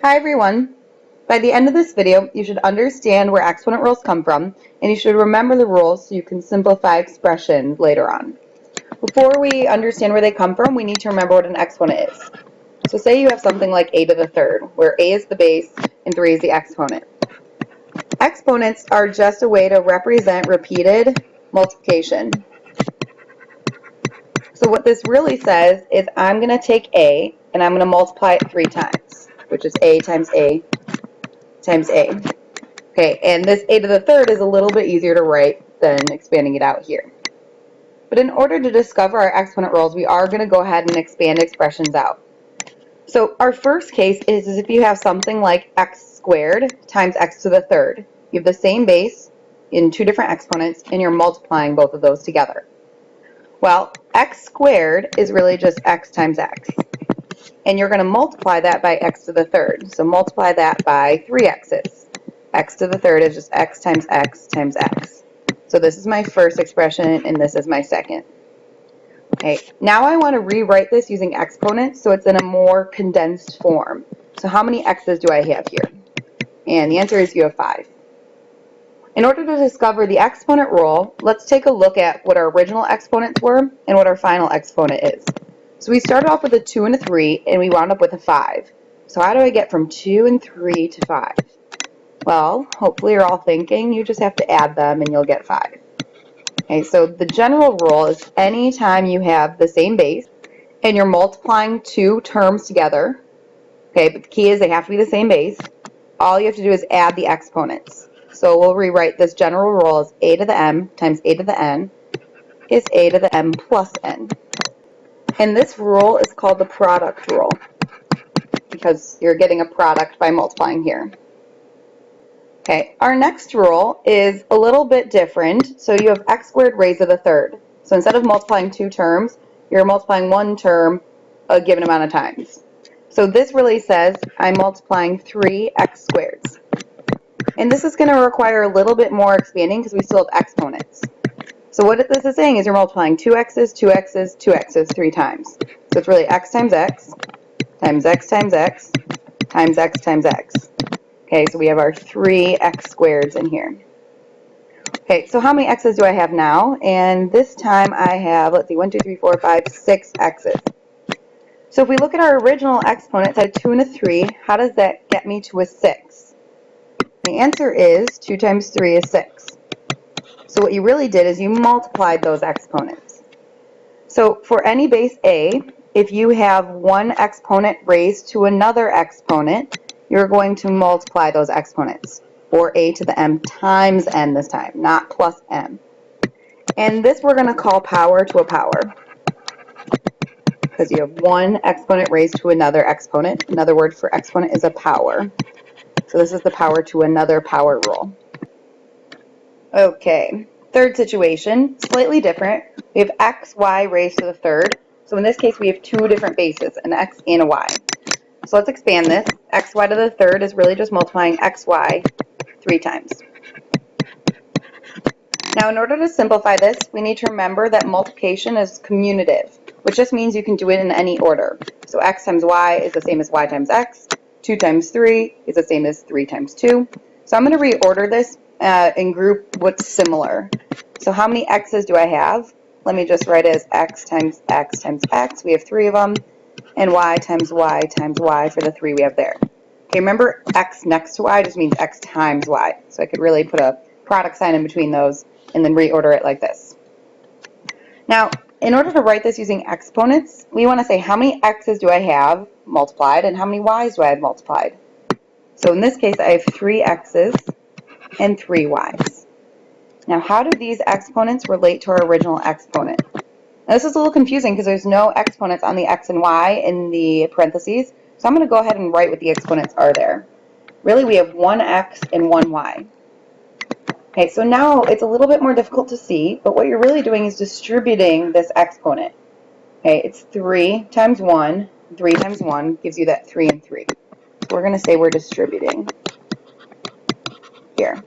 Hi everyone! By the end of this video, you should understand where exponent rules come from, and you should remember the rules so you can simplify expressions later on. Before we understand where they come from, we need to remember what an exponent is. So say you have something like a to the third, where a is the base and 3 is the exponent. Exponents are just a way to represent repeated multiplication. So what this really says is I'm going to take a and I'm going to multiply it 3 times, which is a times a times a. Okay, and this a to the third is a little bit easier to write than expanding it out here. But in order to discover our exponent rules, we are going to go ahead and expand expressions out. So our first case is if you have something like x squared times x to the third. You have the same base in 2 different exponents, and you're multiplying both of those together. Well, x squared is really just x times x. And you're going to multiply that by x to the third. So multiply that by 3x's. X to the third is just x times x times x. So this is my first expression, and this is my second. Okay, now I want to rewrite this using exponents so it's in a more condensed form. So how many x's do I have here? And the answer is you have 5. In order to discover the exponent rule, let's take a look at what our original exponents were and what our final exponent is. So we started off with a 2 and a 3, and we wound up with a 5. So how do I get from 2 and 3 to 5? Well, hopefully you're all thinking you just have to add them and you'll get 5. Okay, so the general rule is anytime you have the same base and you're multiplying 2 terms together, okay, but the key is they have to be the same base, all you have to do is add the exponents. So we'll rewrite this general rule as a to the m times a to the n is a to the m plus n. And this rule is called the product rule because you're getting a product by multiplying here. Okay, our next rule is a little bit different. So you have x squared raised to the third. So instead of multiplying 2 terms, you're multiplying 1 term a given amount of times. So this really says I'm multiplying 3x squareds. And this is going to require a little bit more expanding because we still have exponents. So what this is saying is you're multiplying 2x's, 2x's, 2x's 3 times. So it's really x times x times x times x times x times x. Okay, so we have our 3x squareds in here. Okay, so how many x's do I have now? And this time I have, let's see, 1, 2, 3, 4, 5, 6 x's. So if we look at our original exponents, I had a 2 and a 3. How does that get me to a 6? The answer is 2 times 3 is 6. So what you really did is you multiplied those exponents. So for any base a, if you have one exponent raised to another exponent, you're going to multiply those exponents, or a to the m times n this time, not plus m. And this we're going to call power to a power, because you have one exponent raised to another exponent. Another word for exponent is a power. So this is the power to another power rule. Okay, third situation, slightly different. We have xy raised to the third. So in this case, we have 2 different bases, an x and a y. So let's expand this. Xy to the third is really just multiplying xy 3 times. Now, in order to simplify this, we need to remember that multiplication is commutative, which just means you can do it in any order. So x times y is the same as y times x. 2 times 3 is the same as 3 times 2. So I'm going to reorder this and group what's similar. So how many x's do I have? Let me just write it as x times x times x. We have 3 of them. And y times y times y for the 3 we have there. Okay, remember x next to y just means x times y. So I could really put a product sign in between those and then reorder it like this. Now, in order to write this using exponents, we want to say how many x's do I have multiplied and how many y's do I have multiplied. So in this case, I have 3 x's and 3 y's. Now, how do these exponents relate to our original exponent? Now, this is a little confusing because there's no exponents on the x and y in the parentheses, so I'm going to go ahead and write what the exponents are there. Really, we have 1 x and 1 y. Okay, so now it's a little bit more difficult to see, but what you're really doing is distributing this exponent. Okay, it's 3 times 1, 3 times 1 gives you that 3 and 3. So we're going to say we're distributing here.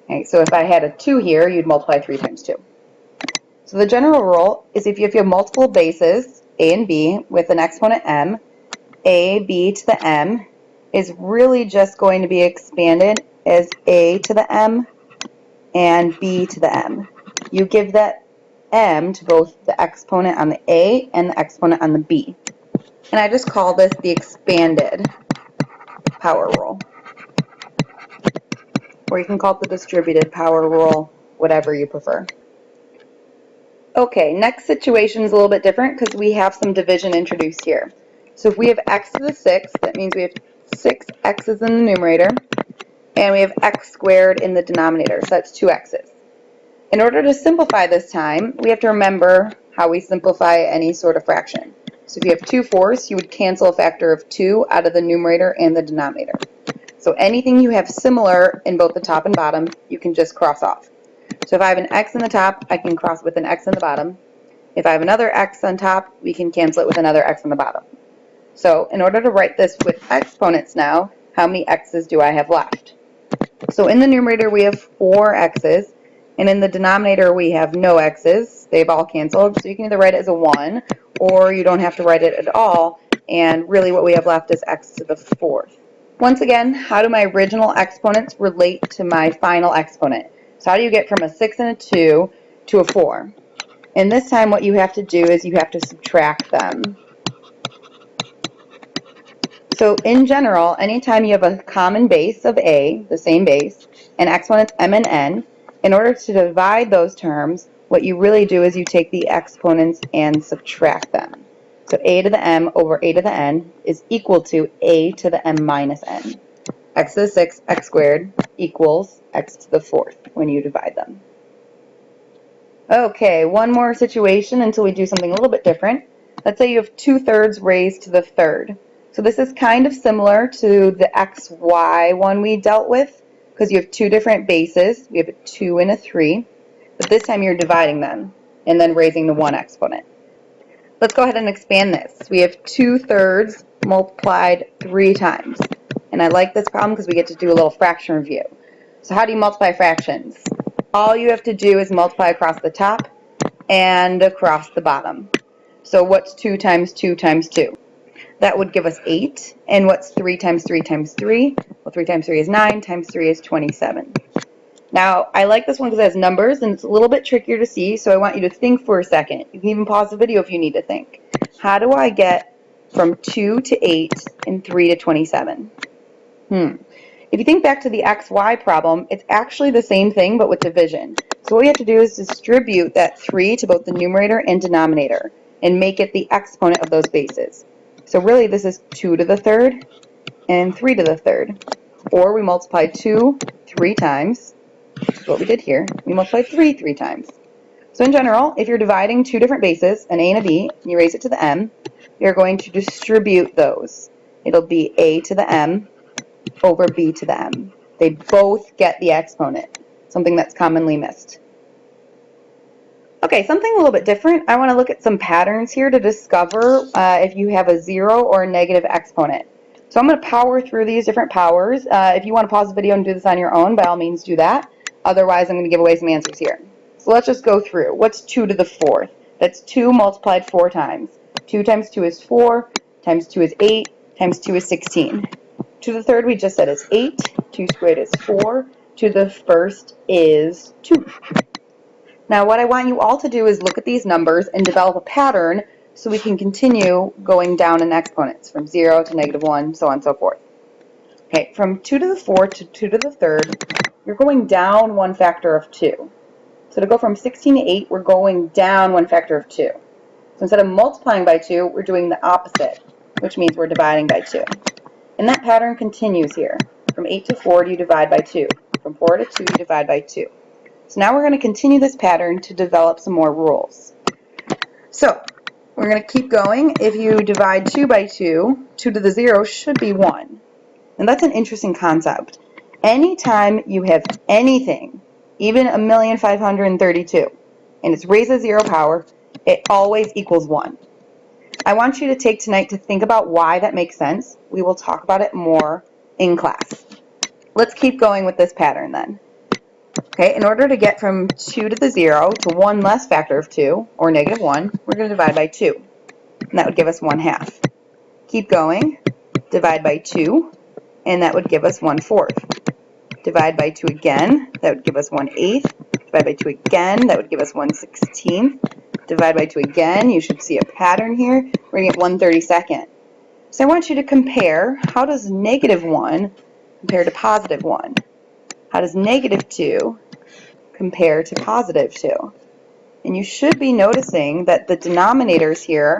Okay, so if I had a 2 here, you'd multiply 3 times 2. So the general rule is if you have multiple bases, a and b, with an exponent m, ab to the m is really just going to be expanded as a to the m and b to the m. You give that m to both the exponent on the a and the exponent on the b. And I just call this the expanded power rule. Or you can call it the distributed power rule, whatever you prefer. Okay, next situation is a little bit different because we have some division introduced here. So if we have x to the 6th, that means we have 6 x's in the numerator, and we have x squared in the denominator, so that's 2 x's. In order to simplify this time, we have to remember how we simplify any sort of fraction. So if you have 2/4, you would cancel a factor of 2 out of the numerator and the denominator. So anything you have similar in both the top and bottom, you can just cross off. So if I have an x in the top, I can cross with an x in the bottom. If I have another x on top, we can cancel it with another x on the bottom. So in order to write this with exponents now, how many x's do I have left? So in the numerator we have 4 x's, and in the denominator we have no x's. They've all canceled, so you can either write it as a 1, or you don't have to write it at all, and really what we have left is x to the 4th. Once again, how do my original exponents relate to my final exponent? So how do you get from a 6 and a 2 to a 4? And this time what you have to do is you have to subtract them. So in general, anytime you have a common base of a, the same base, and exponents m and n, in order to divide those terms, what you really do is you take the exponents and subtract them. So a to the m over a to the n is equal to a to the m minus n. X to the 6th, x squared, equals x to the 4th when you divide them. Okay, one more situation until we do something a little bit different. Let's say you have 2/3 raised to the 3rd. So this is kind of similar to the xy one we dealt with, because you have two different bases. We have a 2 and a 3, but this time you're dividing them and then raising the one exponent. Let's go ahead and expand this. We have 2/3 multiplied 3 times. And I like this problem because we get to do a little fraction review. So how do you multiply fractions? All you have to do is multiply across the top and across the bottom. So what's 2 times 2 times 2? That would give us 8. And what's 3 times 3 times 3? Well, 3 times 3 is 9, times 3 is 27. Now, I like this one because it has numbers, and it's a little bit trickier to see, so I want you to think for a second. You can even pause the video if you need to think. How do I get from 2 to 8 and 3 to 27? If you think back to the XY problem, it's actually the same thing, but with division. So what we have to do is distribute that 3 to both the numerator and denominator, and make it the exponent of those bases. So really, this is 2 to the 3rd and 3 to the 3rd. Or we multiply 2 3 times, which is what we did here. We multiply 3 3 times. So in general, if you're dividing two different bases, an a and a b, and you raise it to the m, you're going to distribute those. It'll be a to the m over b to the m. They both get the exponent, something that's commonly missed. Okay, something a little bit different. I want to look at some patterns here to discover if you have a 0 or a negative exponent. So I'm going to power through these different powers. If you want to pause the video and do this on your own, by all means do that. Otherwise, I'm going to give away some answers here. So let's just go through. What's 2 to the 4th? That's 2 multiplied 4 times. 2 times 2 is 4, times 2 is 8, times 2 is 16. 2 to the 3rd we just said is 8, 2 squared is 4, 2 to the 1st is 2. Now what I want you all to do is look at these numbers and develop a pattern so we can continue going down in exponents from 0 to -1, so on and so forth. Okay, from 2 to the 4th to 2 to the 3rd, you're going down one factor of 2. So to go from 16 to 8, we're going down one factor of 2. So instead of multiplying by 2, we're doing the opposite, which means we're dividing by 2. And that pattern continues here. From 8 to 4, you divide by 2. From 4 to 2, you divide by 2. So now we're going to continue this pattern to develop some more rules. So we're going to keep going. If you divide 2 by 2, 2 to the 0 should be 1. And that's an interesting concept. Anytime you have anything, even 1,532,000, and it's raised to 0 power, it always equals 1. I want you to take tonight to think about why that makes sense. We will talk about it more in class. Let's keep going with this pattern then. Okay, in order to get from 2 to the 0 to 1 less factor of 2, or -1, we're going to divide by 2. And that would give us 1/2. Keep going. Divide by 2, and that would give us 1/4. Divide by 2 again, that would give us 1/8. Divide by 2 again, that would give us 1/16. Divide by 2 again, you should see a pattern here. We're going to get 1/32. So I want you to compare, how does -1 compare to +1? How does -2 compare to +2? And you should be noticing that the denominators here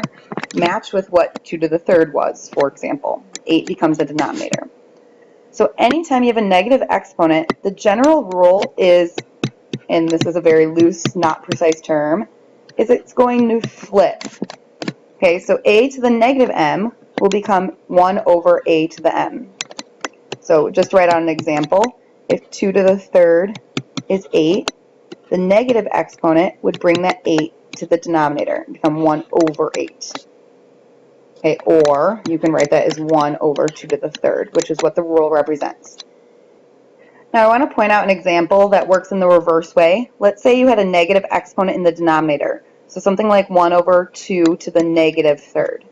match with what 2 to the third was, for example. 8 becomes the denominator. So anytime you have a negative exponent, the general rule is, and this is a very loose, not precise term, is it's going to flip. Okay, so a to the negative m will become 1 over a to the m. So just write out an example. If 2 to the third is 8, the negative exponent would bring that 8 to the denominator and become 1 over 8. Okay, or you can write that as 1 over 2 to the third, which is what the rule represents. Now I want to point out an example that works in the reverse way. Let's say you had a negative exponent in the denominator. So something like 1 over 2 to the negative third.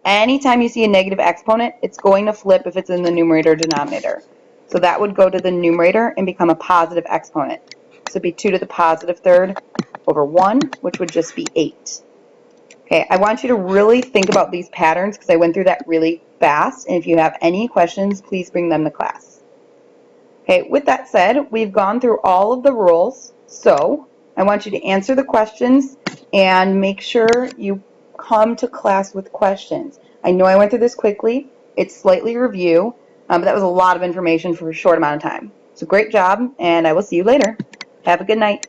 Anytime you see a negative exponent, it's going to flip if it's in the numerator or denominator. So that would go to the numerator and become a positive exponent. So it'd be 2 to the positive third over 1, which would just be 8. Okay, I want you to really think about these patterns because I went through that really fast. And if you have any questions, please bring them to class. Okay, with that said, we've gone through all of the rules. So I want you to answer the questions and make sure you come to class with questions. I know I went through this quickly. It's slightly review, but that was a lot of information for a short amount of time. So great job, and I will see you later. Have a good night.